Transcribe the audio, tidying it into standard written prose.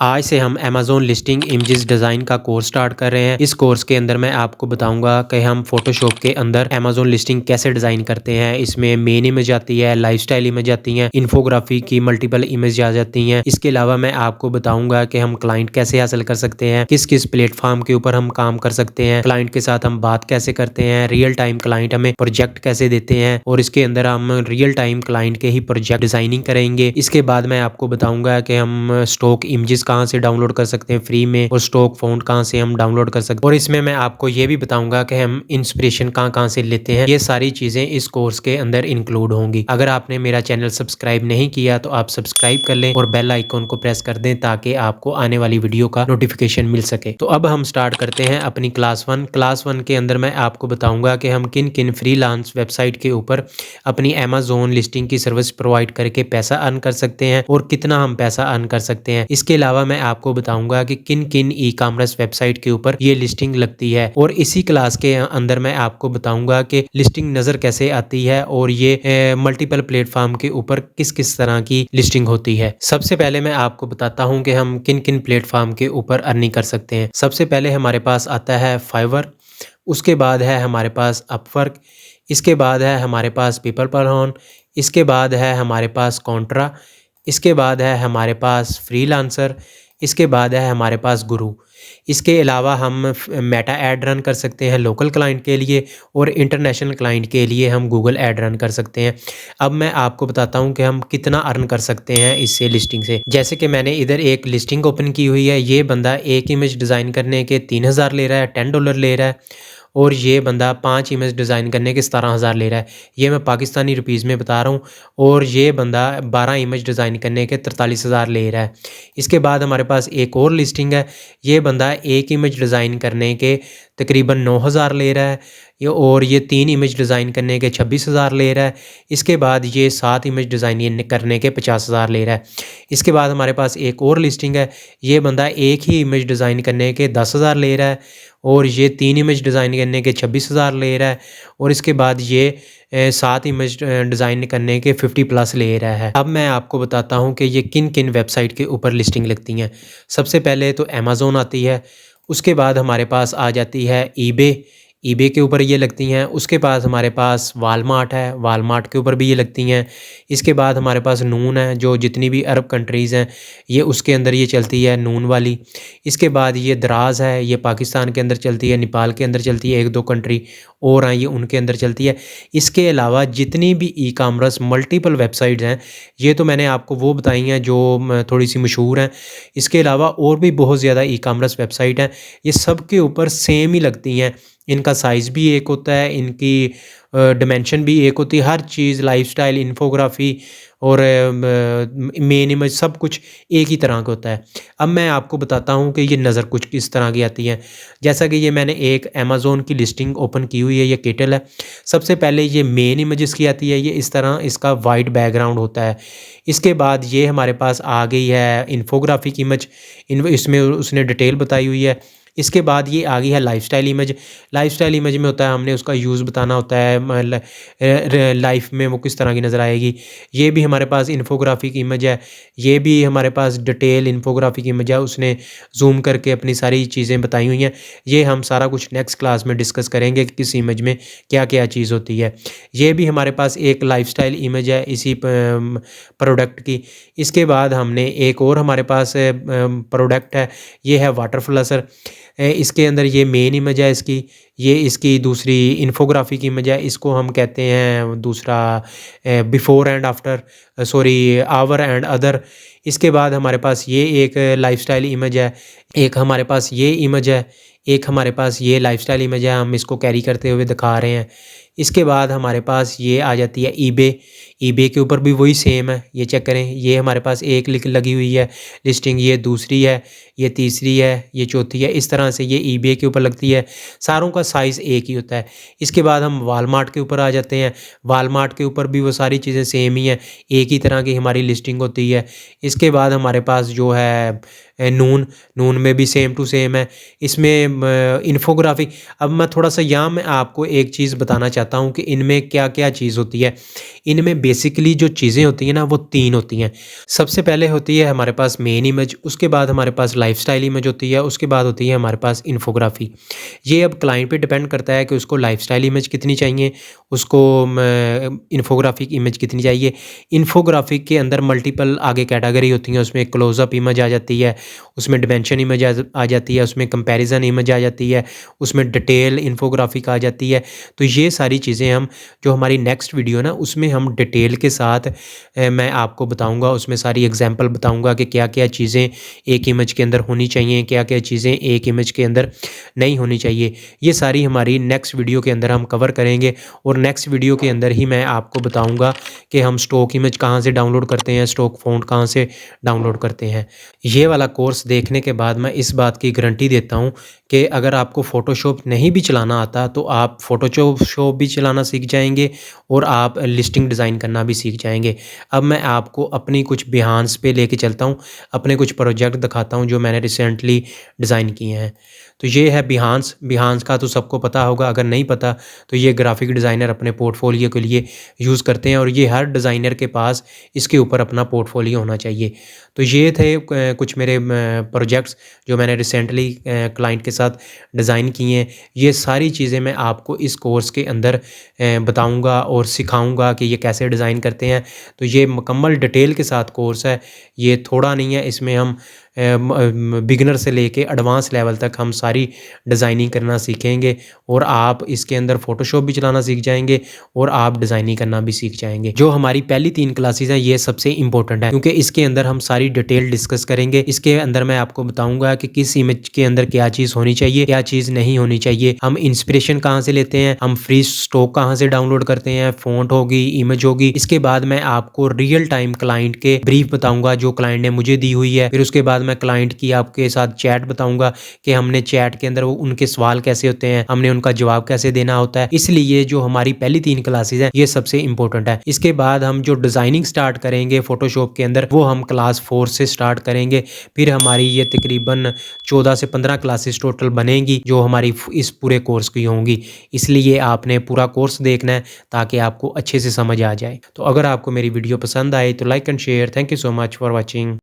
आज से हम अमेज़न लिस्टिंग इमेजेस डिज़ाइन का कोर्स स्टार्ट कर रहे हैं। इस कोर्स के अंदर मैं आपको बताऊंगा कि हम फ़ोटोशॉप के अंदर अमेज़न लिस्टिंग कैसे डिज़ाइन करते हैं। इसमें मेन इमेज आती है, लाइफस्टाइल इमेज आती हैं, इन्फोग्राफी की मल्टीपल इमेज आ जाती हैं। इसके अलावा मैं आपको बताऊंगा कि हम क्लाइंट कैसे हासिल कर सकते हैं, किस किस प्लेटफॉर्म के ऊपर हम काम कर सकते हैं, क्लाइंट के साथ हम बात कैसे करते हैं, रियल टाइम क्लाइंट हमें प्रोजेक्ट कैसे देते हैं और इसके अंदर हम रियल टाइम क्लाइंट के ही प्रोजेक्ट डिज़ाइनिंग करेंगे। इसके बाद मैं आपको बताऊंगा कि हम स्टॉक इमेजेस कहाँ से डाउनलोड कर सकते हैं फ्री में और स्टॉक फ़ॉन्ट कहाँ से हम डाउनलोड कर सकते हैं, और इसमें मैं आपको ये भी बताऊंगा कि हम इंस्पिरेशन कहाँ कहाँ से लेते हैं। ये सारी चीज़ें इस कोर्स के अंदर इंक्लूड होंगी। अगर आपने मेरा चैनल सब्सक्राइब नहीं किया तो आप सब्सक्राइब कर लें और बेल आइकॉन को प्रेस कर दें ताकि आपको आने वाली वीडियो का नोटिफिकेशन मिल सके। तो अब हम स्टार्ट करते हैं अपनी क्लास वन के अंदर मैं आपको बताऊंगा कि हम किन किन फ्रीलांस वेबसाइट के ऊपर अपनी अमेज़न लिस्टिंग की सर्विस प्रोवाइड करके पैसा अर्न कर सकते हैं और कितना हम पैसा अर्न कर सकते हैं। इसके अलावा मैं आपको बताऊंगा कि किन किन ई कॉमर्स वेबसाइट के ऊपर ये लिस्टिंग लगती है, और इसी क्लास के अंदर मैं आपको बताऊंगा कि लिस्टिंग नज़र कैसे आती है और ये मल्टीपल प्लेटफॉर्म के ऊपर किस किस तरह की लिस्टिंग होती है। सबसे पहले मैं आपको बताता हूं कि हम किन किन प्लेटफॉर्म के ऊपर अर्निंग कर सकते हैं। सबसे पहले हमारे पास आता है फाइवर, उसके बाद है हमारे पास अपवर्क, इसके बाद है हमारे पास पीपल परहोन, इसके बाद है हमारे पास कॉन्ट्रा, इसके बाद है हमारे पास फ्रीलांसर, इसके बाद है हमारे पास गुरु। इसके अलावा हम मेटा ऐड रन कर सकते हैं लोकल क्लाइंट के लिए, और इंटरनेशनल क्लाइंट के लिए हम गूगल ऐड रन कर सकते हैं। अब मैं आपको बताता हूं कि हम कितना अर्न कर सकते हैं इससे लिस्टिंग से। जैसे कि मैंने इधर एक लिस्टिंग ओपन की हुई है। ये बंदा एक इमेज डिज़ाइन करने के 3000 ले रहा है, $10 ले रहा है, और ये बंदा 5 इमेज डिज़ाइन करने के 17,000 ले रहा है। ये मैं पाकिस्तानी रुपीज़ में बता रहा हूँ। और ये बंदा 12 इमेज डिज़ाइन करने के 43,000 ले रहा है। इसके बाद हमारे पास एक और लिस्टिंग है। ये बंदा एक इमेज डिज़ाइन करने के तकरीबन 9,000 ले रहा है, और ये 3 इमेज डिज़ाइन करने के 26,000 ले रहा है। इसके बाद ये 7 इमेज डिज़ाइन करने के 50,000 ले रहा है। इसके बाद हमारे पास एक और लिस्टिंग है। ये बंदा एक ही इमेज डिज़ाइन करने के 10,000 ले रहा है, और ये 3 इमेज डिज़ाइन करने के 26,000 ले रहा है, और इसके बाद ये 7 इमेज डिज़ाइन करने के 50+ ले रहा है। अब मैं आपको बताता हूँ कि ये किन किन वेबसाइट के ऊपर लिस्टिंग लगती हैं। सबसे पहले तो अमेज़न आती है, उसके बाद हमारे पास आ जाती है ईबे, ईबे के ऊपर ये लगती हैं। उसके बाद हमारे पास वालमार्ट है, वालमार्ट के ऊपर भी ये लगती हैं। इसके बाद हमारे पास नून है, जो जितनी भी अरब कंट्रीज़ हैं ये उसके अंदर ये चलती है नून वाली। इसके बाद ये दराज है, ये पाकिस्तान के अंदर चलती है, नेपाल के अंदर चलती है, 1-2 कंट्री और हैं ये उनके अंदर चलती है। इसके अलावा जितनी भी ई कॉमर्स मल्टीपल वेबसाइट्स हैं, ये तो मैंने आपको वो बताई हैं जो थोड़ी सी मशहूर हैं। इसके अलावा और भी बहुत ज़्यादा ई कॉमर्स वेबसाइट हैं, ये सब के ऊपर सेम ही लगती हैं। इनका साइज़ भी एक होता है, इनकी डिमेंशन भी एक होती है, हर चीज़ लाइफस्टाइल, इन्फोग्राफी और मेन इमेज सब कुछ एक ही तरह का होता है। अब मैं आपको बताता हूँ कि ये नज़र कुछ किस तरह की आती है। जैसा कि ये मैंने एक अमेज़न की लिस्टिंग ओपन की हुई है, ये केटल है। सबसे पहले ये मेन इमेज इसकी आती है, ये इस तरह इसका वाइट बैकग्राउंड होता है। इसके बाद ये हमारे पास आ गई है इन्फोग्राफिक इमेज, इसमें उसने डिटेल बताई हुई है। इसके बाद ये आ गई है लाइफस्टाइल इमेज। लाइफस्टाइल इमेज में होता है हमने उसका यूज़ बताना होता है, लाइफ में वो किस तरह की नज़र आएगी। ये भी हमारे पास इन्फोग्राफिक इमेज है, ये भी हमारे पास डिटेल इन्फोग्राफिक इमेज है, उसने जूम करके अपनी सारी चीज़ें बताई हुई हैं। ये हम सारा कुछ नेक्स्ट क्लास में डिस्कस करेंगे कि किस इमेज में क्या क्या चीज़ होती है। ये भी हमारे पास एक लाइफस्टाइल इमेज है इसी प्रोडक्ट की। इसके बाद हमने एक और हमारे पास प्रोडक्ट है, ये है वाटर फ्लसर। इसके अंदर ये मेन इमेज है इसकी, ये इसकी दूसरी इन्फोग्राफिक इमेज है। इसको हम कहते हैं दूसरा before and after, sorry our and other. इसके बाद हमारे पास ये एक लाइफस्टाइल इमेज है, एक हमारे पास ये इमेज है, एक हमारे पास ये लाइफस्टाइल इमेज है, हम इसको कैरी करते हुए दिखा रहे हैं। इसके बाद हमारे पास ये आ जाती है ईबे। ईबे के ऊपर भी वही सेम है, ये चेक करें। ये हमारे पास एक लिख लगी हुई है लिस्टिंग, ये दूसरी है, ये तीसरी है, ये चौथी है। इस तरह से ये ईबे के ऊपर लगती है। सारों का साइज़ एक ही होता है। इसके बाद हम वालमार्ट के ऊपर आ जाते हैं। वालमार्ट के ऊपर भी वो सारी चीज़ें सेम ही हैं, एक ही तरह की हमारी लिस्टिंग होती है। इसके बाद हमारे पास जो है नून नून में भी सेम टू सेम है। इसमें इन्फोग्राफी। अब मैं थोड़ा सा यहाँ मैं आपको एक चीज़ बताना चाहता हूँ कि इनमें क्या क्या चीज़ होती है। इनमें बेसिकली जो चीज़ें होती हैं ना वो 3 होती हैं। सबसे पहले होती है हमारे पास मेन इमेज, उसके बाद हमारे पास लाइफ़स्टाइल इमेज होती है, उसके बाद होती है हमारे पास इन्फोग्राफी। ये अब क्लाइंट पे डिपेंड करता है कि उसको लाइफ़स्टाइल इमेज कितनी चाहिए, उसको इन्फोग्राफिक इमेज कितनी चाहिए। इन्फोग्राफिक के अंदर मल्टीपल आगे कैटेगरी होती हैं, उसमें क्लोज़अप इमेज आ जाती है, उसमें डिमेंशन इमेज आ जाती है, उसमें कंपैरिजन इमेज आ जाती है, उसमें डिटेल इन्फोग्राफिक आ जाती है। तो ये सारी चीज़ें हम जो हमारी नेक्स्ट वीडियो है ना उसमें हम डिटेल के साथ मैं आपको बताऊँगा, उसमें सारी एग्ज़ाम्पल बताऊँगा कि क्या-क्या चीज़ें एक इमेज के अंदर होनी चाहिए, क्या-क्या चीज़ें एक इमेज के अंदर नहीं होनी चाहिए। ये सारी हमारी नेक्स्ट वीडियो के अंदर हम कवर करेंगे और नेक्स्ट वीडियो के अंदर ही मैं आपको बताऊँगा कि हम स्टॉक इमेज कहाँ से डाउनलोड करते हैं, स्टॉक फ़ॉन्ट कहाँ से डाउनलोड करते हैं। ये वाला कोर्स देखने के बाद मैं इस बात की गारंटी देता हूँ कि अगर आपको फ़ोटोशॉप नहीं भी चलाना आता तो आप फ़ोटोशॉप भी चलाना सीख जाएँगे और आप लिस्टिंग डिज़ाइन करना भी सीख जाएँगे। अब मैं आपको अपनी कुछ बिहान्स पे लेके चलता हूँ, अपने कुछ प्रोजेक्ट दिखाता हूँ जो मैंने रिसेंटली डिज़ाइन किए हैं। तो ये है बिहान्स। बिहान्स का तो सबको पता होगा, अगर नहीं पता तो ये ग्राफ़िक डिज़ाइनर अपने पोर्टफ़ोलियो के लिए यूज़ करते हैं और ये हर डिज़ाइनर के पास इसके ऊपर अपना पोर्टफ़ोलियो होना चाहिए। तो ये थे कुछ मेरे प्रोजेक्ट्स जो मैंने रिसेंटली क्लाइंट के साथ डिज़ाइन किए हैं। ये सारी चीज़ें मैं आपको इस कोर्स के अंदर बताऊँगा और सिखाऊँगा कि ये कैसे डिज़ाइन करते हैं। तो ये मुकम्मल डिटेल के साथ कोर्स है, ये थोड़ा नहीं है। इसमें हम बिगिनर से लेके एडवांस लेवल तक हम सारी डिज़ाइनिंग करना सीखेंगे और आप इसके अंदर फ़ोटोशॉप भी चलाना सीख जाएँगे और आप डिज़ाइनिंग करना भी सीख जाएँगे। जो हमारी पहली 3 क्लासेस हैं ये सबसे इम्पोर्टेंट है क्योंकि इसके अंदर हम सारी डिटेल डिस्कस करेंगे। इसके अंदर मैं आपको बताऊँगा कि किस इमेज के अंदर क्या चीज़ होनी चाहिए, क्या चीज़ नहीं होनी चाहिए। हम इंस्पिरेशन कहाँ से लेते हैं, हम फ्री स्टॉक कहाँ से डाउनलोड करते हैं, फ़ॉन्ट होगी, इमेज होगी। इसके बाद मैं आपको रियल टाइम क्लाइंट के ब्रीफ बताऊँगा जो क्लाइंट ने मुझे दी हुई है। फिर उसके बाद मैं क्लाइंट की आपके साथ चैट बताऊँगा कि हमने चैट के अंदर वो उनके सवाल कैसे होते हैं, हमने उनका जवाब कैसे देना होता है। इसलिए जो हमारी पहली 3 क्लासेस हैं ये सबसे इम्पोर्टेंट है। इसके बाद हम जो डिज़ाइनिंग स्टार्ट करेंगे फ़ोटोशॉप के अंदर वो हम क्लास 4 से स्टार्ट करेंगे। फिर हमारी ये तकरीबन 14 से 15 क्लासेस टोटल बनेंगी जो हमारी इस पूरे कोर्स की होंगी। इसलिए आपने पूरा कोर्स देखना है ताकि आपको अच्छे से समझ आ जाए। तो अगर आपको मेरी वीडियो पसंद आए तो like and share. Thank you so much for watching.